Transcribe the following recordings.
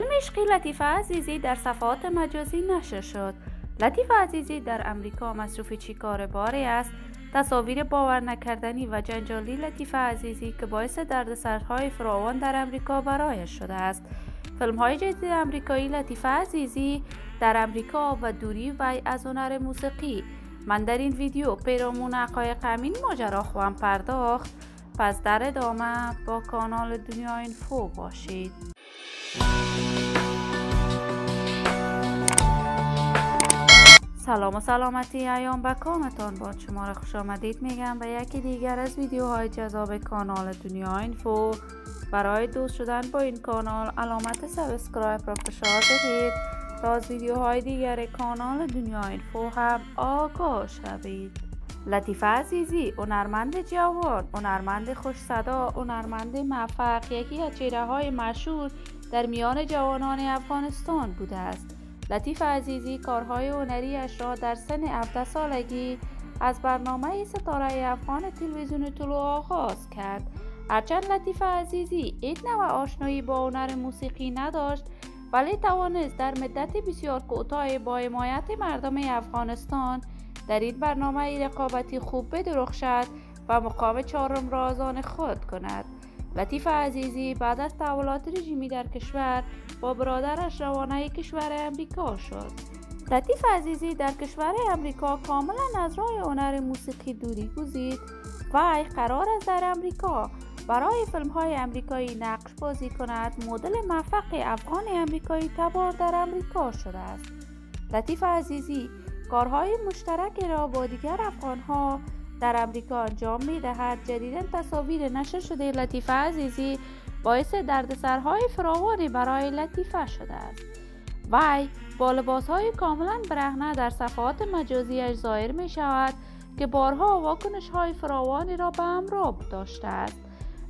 فیلم عشقی لطیفه عزیزی در صفحات مجازی نشر شد. لطیفه عزیزی در امریکا مصروف چیکار باری است. تصاویر باور نکردنی و جنجالی لطیفه عزیزی که باعث دردسرهای فراوان در امریکا برایش شده است. فیلم‌های جدید امریکایی لطیفه عزیزی در امریکا و دوری وی از هنر موسیقی. من در این ویدیو پیرامون حقایق همین ماجرا خواهم پرداخت. پس در ادامه با کانال دنیا اینفو باشید. سلام و سلامتی ایام به کامتان باد. شما را خوش آمدید میگم به یکی دیگر از ویدیوهای جذاب کانال دنیا اینفو. برای دوست شدن با این کانال علامت سابسکرایب را فشار دهید تا از ویدیوهای دیگر کانال دنیا اینفو هم آگاه شوید. لطیفه عزیزی هنرمند جوان، هنرمند خوش صدا، هنرمند موفق، یکی از چهره‌های مشهور در میان جوانان افغانستان بوده است. لطیفه عزیزی کارهای هنری‌اش را در سن 17 سالگی از برنامه ستاره افغان تلویزیون طلوع آغاز کرد. هرچند لطیفه عزیزی هیچ نوع آشنایی با هنر موسیقی نداشت، ولی توانست در مدت بسیار کوتاه با حمایت مردم افغانستان در این برنامه رقابتی خوب بدرخشد و مقام چهارم را از آن خود کند. لطیفه عزیزی بعد از تحولات رژیمی در کشور با برادرش روانه کشور امریکا شد. لطیفه عزیزی در کشور امریکا کاملا از راه هنر موسیقی دوری گزید و قرار است در امریکا برای فیلم‌های امریکایی نقش بازی کند. مدل موفق افغان امریکایی تبار در امریکا شده است. لطیفه عزیزی کارهای مشترک را با دیگر افغان‌ها در امریکا انجام می‌دهد. جدیداً تصاویر نشر شده لطیفه عزیزی باعث دردسرهای فراوانی برای لطیفه شده است. وی با لباس‌های کاملاً برهنه در صفحات مجازی‌اش ظاهر می‌شود که بارها واکنش‌های فراوانی را به همراه داشته است،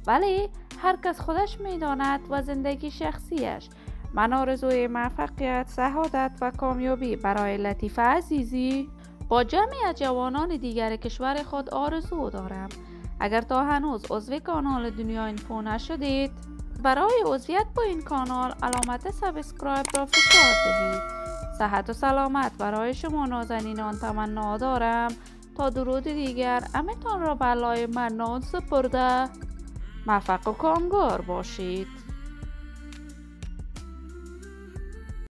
ولی هر کس خودش می‌داند و زندگی شخصیش. من آرزوی موفقیت، سعادت و کامیابی برای لطیفه عزیزی با جمعی از جوانان دیگر کشور خود آرزو دارم. اگر تا هنوز عضو کانال دنیا اینفو نشدید، برای عضویت با این کانال علامت سابسکرایب را فشار دهید. صحت و سلامت برای شما نازنینان تمنا دارم. تا درود دیگر همتان را به لای منان سپرده موفق و کامگار باشید.